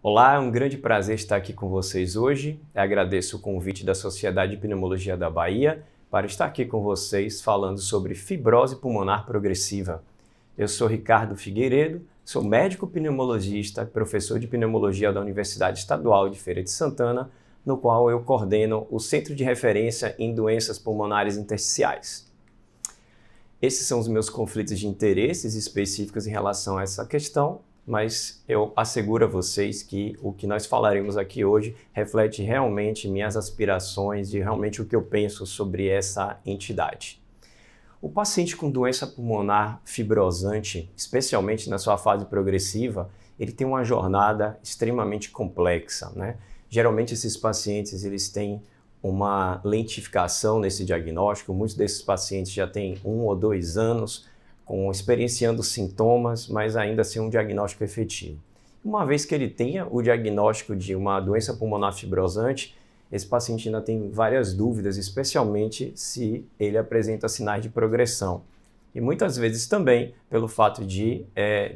Olá, é um grande prazer estar aqui com vocês hoje. Eu agradeço o convite da Sociedade de Pneumologia da Bahia para estar aqui com vocês falando sobre fibrose pulmonar progressiva. Eu sou Ricardo Figueiredo, sou médico pneumologista, professor de pneumologia da Universidade Estadual de Feira de Santana, no qual eu coordeno o Centro de Referência em Doenças Pulmonares Intersticiais. Esses são os meus conflitos de interesses específicos em relação a essa questão, mas eu asseguro a vocês que o que nós falaremos aqui hoje reflete realmente minhas aspirações e realmente o que eu penso sobre essa entidade. O paciente com doença pulmonar fibrosante, especialmente na sua fase progressiva, ele tem uma jornada extremamente complexa, né? Geralmente esses pacientes eles têm uma lentificação nesse diagnóstico, muitos desses pacientes já têm 1 ou 2 anos experienciando sintomas, mas ainda sem um diagnóstico efetivo. Uma vez que ele tenha o diagnóstico de uma doença pulmonar fibrosante, esse paciente ainda tem várias dúvidas, especialmente se ele apresenta sinais de progressão. E muitas vezes também pelo fato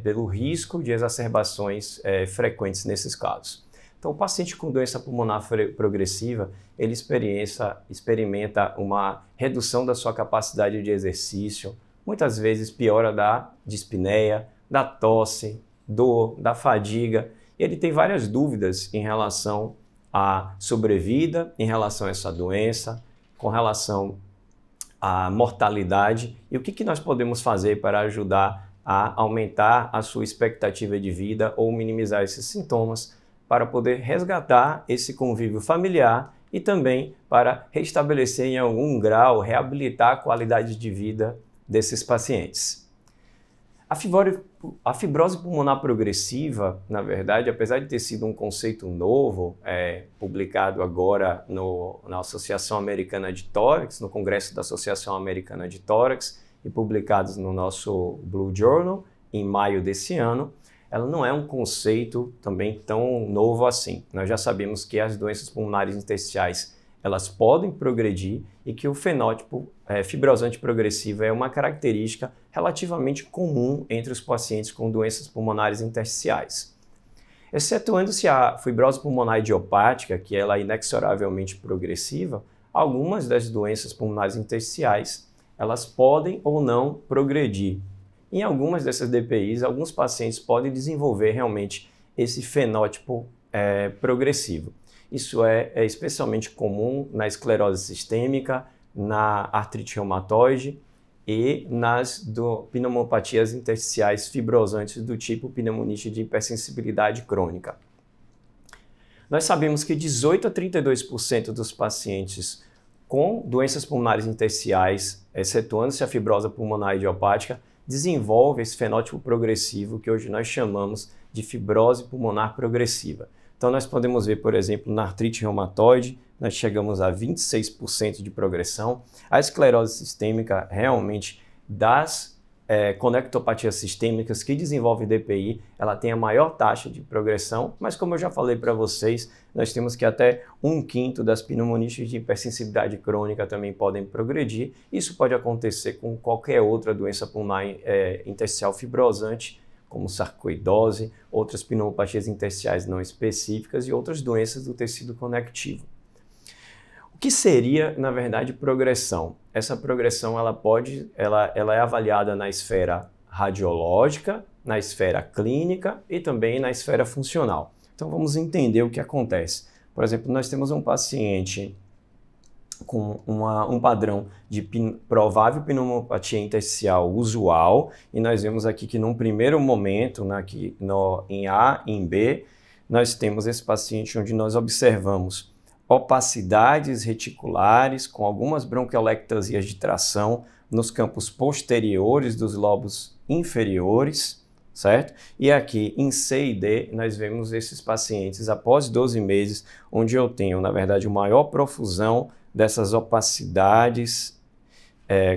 pelo risco de exacerbações frequentes nesses casos. Então, o paciente com doença pulmonar progressiva, ele experimenta uma redução da sua capacidade de exercício, muitas vezes piora da dispneia, da tosse, dor, da fadiga. E ele tem várias dúvidas em relação à sobrevida, em relação a essa doença, com relação à mortalidade e o que nós podemos fazer para ajudar a aumentar a sua expectativa de vida ou minimizar esses sintomas para poder resgatar esse convívio familiar e também para restabelecer em algum grau, reabilitar a qualidade de vida desses pacientes. A fibrose pulmonar progressiva, na verdade, apesar de ter sido um conceito novo, publicado agora na Associação Americana de Tórax, no Congresso da Associação Americana de Tórax, e publicados no nosso Blue Journal em maio desse ano, ela não é um conceito também tão novo assim. Nós já sabemos que as doenças pulmonares intersticiais elas podem progredir e que o fenótipo fibrosante progressivo é uma característica relativamente comum entre os pacientes com doenças pulmonares intersticiais. Excetuando-se a fibrose pulmonar idiopática, que ela é inexoravelmente progressiva, algumas das doenças pulmonares intersticiais elas podem ou não progredir. Em algumas dessas DPIs, alguns pacientes podem desenvolver realmente esse fenótipo progressivo. Isso é especialmente comum na esclerose sistêmica, na artrite reumatoide e nas pneumopatias intersticiais fibrosantes do tipo pneumonite de hipersensibilidade crônica. Nós sabemos que 18 a 32% dos pacientes com doenças pulmonares intersticiais, excetuando-se a fibrose pulmonar idiopática, desenvolve esse fenótipo progressivo que hoje nós chamamos de fibrose pulmonar progressiva. Então nós podemos ver, por exemplo, na artrite reumatoide, nós chegamos a 26% de progressão. A esclerose sistêmica, realmente, das conectopatias sistêmicas que desenvolvem DPI, ela tem a maior taxa de progressão, mas como eu já falei para vocês, nós temos que até 1/5 das pneumonites de hipersensibilidade crônica também podem progredir. Isso pode acontecer com qualquer outra doença pulmonar intersticial fibrosante, como sarcoidose, outras pneumopatias intersticiais não específicas e outras doenças do tecido conectivo. O que seria, na verdade, progressão? Essa progressão ela é avaliada na esfera radiológica, na esfera clínica e também na esfera funcional. Então vamos entender o que acontece. Por exemplo, nós temos um paciente com um padrão de provável pneumopatia intersticial usual, e nós vemos aqui que num primeiro momento, em A e em B, nós temos esse paciente onde nós observamos opacidades reticulares com algumas bronquiolectasias de tração nos campos posteriores dos lobos inferiores, certo? E aqui em C e D nós vemos esses pacientes após 12 meses, onde eu tenho, na verdade, maior profusão dessas opacidades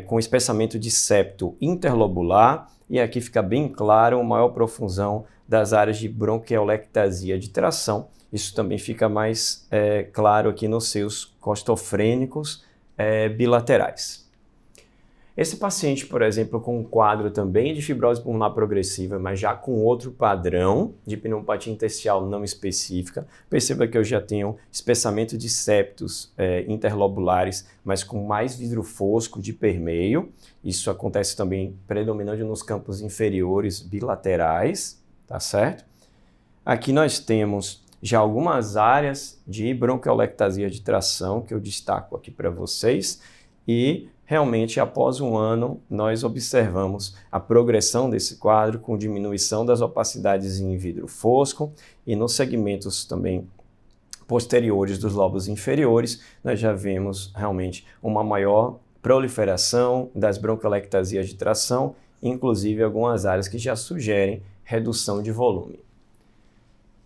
com espessamento de septo interlobular, e aqui fica bem claro a maior profusão das áreas de bronquiolectasia de tração. Isso também fica mais claro aqui nos seios costofrênicos bilaterais. Esse paciente, por exemplo, com um quadro também de fibrose pulmonar progressiva, mas já com outro padrão de pneumopatia intersticial não específica, perceba que eu já tenho espessamento de septos interlobulares, mas com mais vidro fosco de permeio. Isso acontece também predominante nos campos inferiores bilaterais, tá certo? Aqui nós temos já algumas áreas de bronquiolectasia de tração que eu destaco aqui para vocês e realmente, após um ano, nós observamos a progressão desse quadro com diminuição das opacidades em vidro fosco e nos segmentos também posteriores dos lobos inferiores, nós já vemos realmente uma maior proliferação das bronquiolectasias de tração, inclusive algumas áreas que já sugerem redução de volume.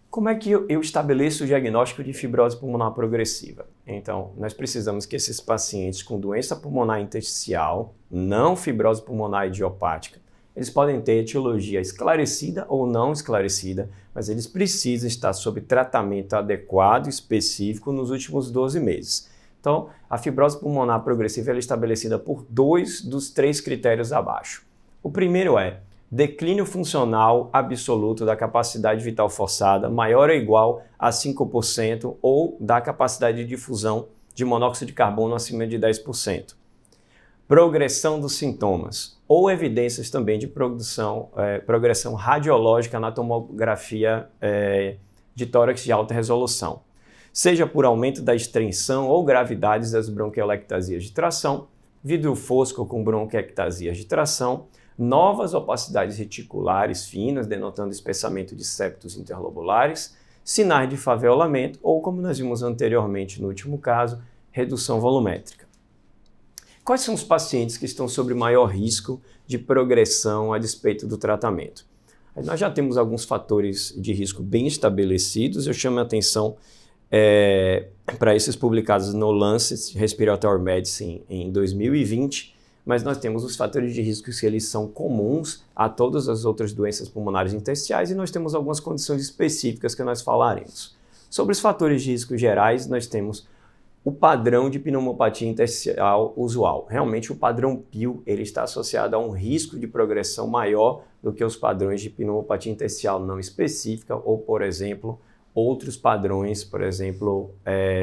Como é que eu estabeleço o diagnóstico de fibrose pulmonar progressiva? Então, nós precisamos que esses pacientes com doença pulmonar intersticial, não fibrose pulmonar idiopática, eles podem ter etiologia esclarecida ou não esclarecida, mas eles precisam estar sob tratamento adequado e específico nos últimos 12 meses. Então, a fibrose pulmonar progressiva é estabelecida por 2 dos 3 critérios abaixo. O primeiro é declínio funcional absoluto da capacidade vital forçada maior ou igual a 5% ou da capacidade de difusão de monóxido de carbono acima de 10%. Progressão dos sintomas ou evidências também de progressão radiológica na tomografia de tórax de alta resolução, seja por aumento da extensão ou gravidades das bronquiolectasias de tração, vidro fosco com bronquiectasias de tração, novas opacidades reticulares finas, denotando espessamento de septos interlobulares, sinais de faveolamento ou, como nós vimos anteriormente no último caso, redução volumétrica. Quais são os pacientes que estão sob maior risco de progressão a despeito do tratamento? Nós já temos alguns fatores de risco bem estabelecidos, eu chamo a atenção para esses publicados no Lancet Respiratory Medicine em 2020, mas nós temos os fatores de risco que eles são comuns a todas as outras doenças pulmonares intersticiais e nós temos algumas condições específicas que nós falaremos. Sobre os fatores de risco gerais, nós temos o padrão de pneumopatia intersticial usual. Realmente o padrão PIL ele está associado a um risco de progressão maior do que os padrões de pneumopatia intersticial não específica ou, por exemplo, outros padrões, por exemplo,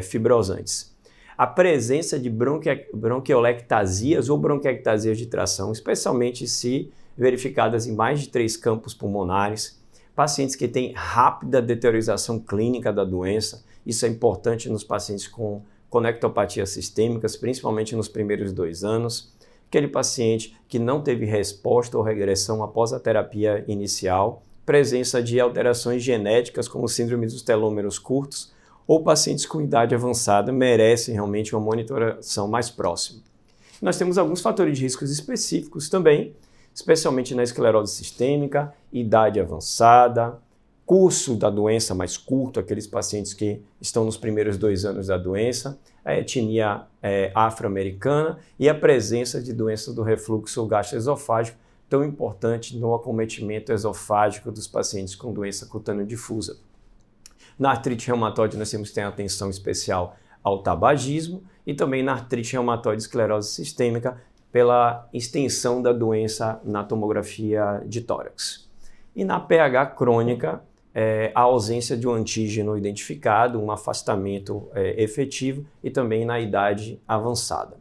fibrosantes. A presença de bronquiolectasias ou bronquiectasias de tração, especialmente se verificadas em mais de 3 campos pulmonares, pacientes que têm rápida deteriorização clínica da doença, isso é importante nos pacientes com conectopatias sistêmicas, principalmente nos primeiros 2 anos, aquele paciente que não teve resposta ou regressão após a terapia inicial, presença de alterações genéticas como síndrome dos telômeros curtos, ou pacientes com idade avançada merecem realmente uma monitoração mais próxima. Nós temos alguns fatores de riscos específicos também, especialmente na esclerose sistêmica, idade avançada, curso da doença mais curto, aqueles pacientes que estão nos primeiros 2 anos da doença, a etnia afro-americana e a presença de doença do refluxo gastroesofágico, tão importante no acometimento esofágico dos pacientes com doença cutânea difusa. Na artrite reumatoide, nós temos que ter atenção especial ao tabagismo e também na artrite reumatoide esclerose sistêmica pela extensão da doença na tomografia de tórax. E na PH crônica, a ausência de um antígeno identificado, um afastamento efetivo e também na idade avançada.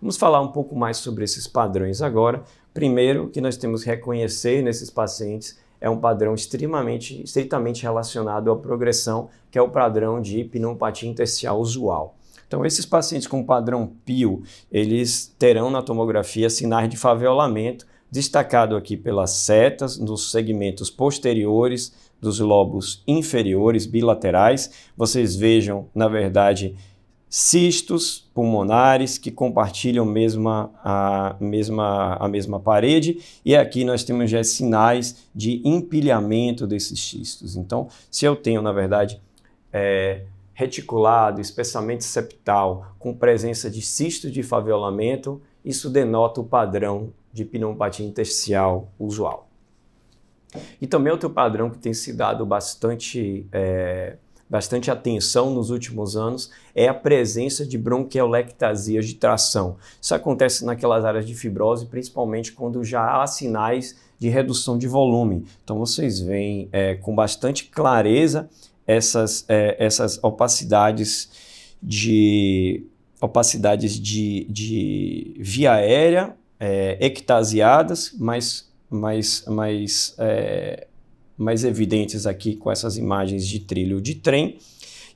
Vamos falar um pouco mais sobre esses padrões agora. Primeiro, que nós temos que reconhecer nesses pacientes é um padrão estritamente relacionado à progressão, que é o padrão de pneumopatia intersticial usual. Então, esses pacientes com padrão PIL, eles terão na tomografia sinais de faveolamento, destacado aqui pelas setas nos segmentos posteriores dos lobos inferiores bilaterais. Vocês vejam, na verdade, cistos pulmonares que compartilham a mesma parede e aqui nós temos já sinais de empilhamento desses cistos. Então, se eu tenho, na verdade, reticulado, espessamento septal com presença de cistos de faveolamento, isso denota o padrão de pneumopatia intersticial usual. E também outro padrão que tem se dado bastante bastante atenção nos últimos anos é a presença de bronquiolectasias de tração. Isso acontece naquelas áreas de fibrose, principalmente quando já há sinais de redução de volume. Então vocês veem com bastante clareza essas opacidades de via aérea ectasiadas, mais evidentes aqui com essas imagens de trilho de trem.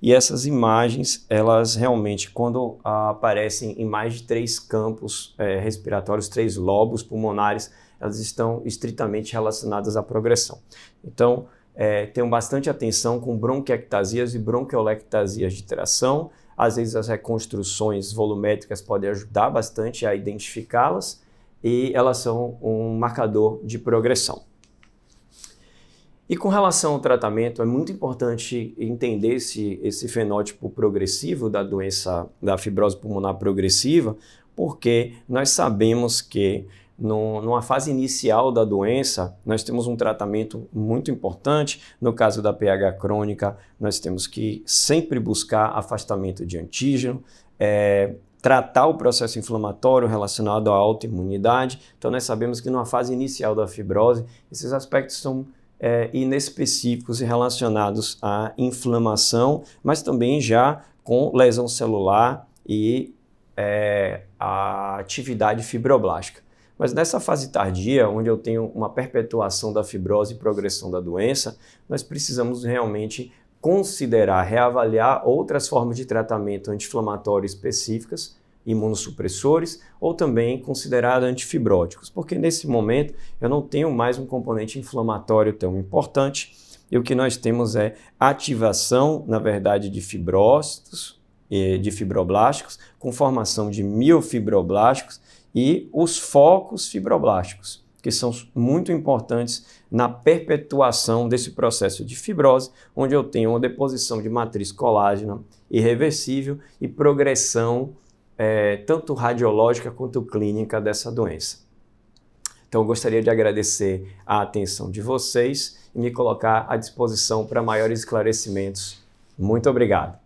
E essas imagens, elas realmente, quando aparecem em mais de 3 campos respiratórios, 3 lobos pulmonares, elas estão estritamente relacionadas à progressão. Então, tenham bastante atenção com bronquiectasias e bronquiolectasias de tração. Às vezes as reconstruções volumétricas podem ajudar bastante a identificá-las e elas são um marcador de progressão. E com relação ao tratamento, é muito importante entender esse fenótipo progressivo da doença da fibrose pulmonar progressiva, porque nós sabemos que numa fase inicial da doença, nós temos um tratamento muito importante. No caso da PH crônica, nós temos que sempre buscar afastamento de antígeno, tratar o processo inflamatório relacionado à autoimunidade. Então, nós sabemos que numa fase inicial da fibrose, esses aspectos são inespecíficos e relacionados à inflamação, mas também já com lesão celular e a atividade fibroblástica. Mas nessa fase tardia, onde eu tenho uma perpetuação da fibrose e progressão da doença, nós precisamos realmente considerar, reavaliar outras formas de tratamento anti-inflamatório específicas, imunossupressores, ou também considerar antifibróticos, porque nesse momento eu não tenho mais um componente inflamatório tão importante, e o que nós temos é ativação, na verdade, de fibrócitos, de fibroblásticos, com formação de miofibroblásticos, e os focos fibroblásticos, que são muito importantes na perpetuação desse processo de fibrose, onde eu tenho uma deposição de matriz colágena irreversível e progressão tanto radiológica quanto clínica dessa doença. Então, eu gostaria de agradecer a atenção de vocês e me colocar à disposição para maiores esclarecimentos. Muito obrigado.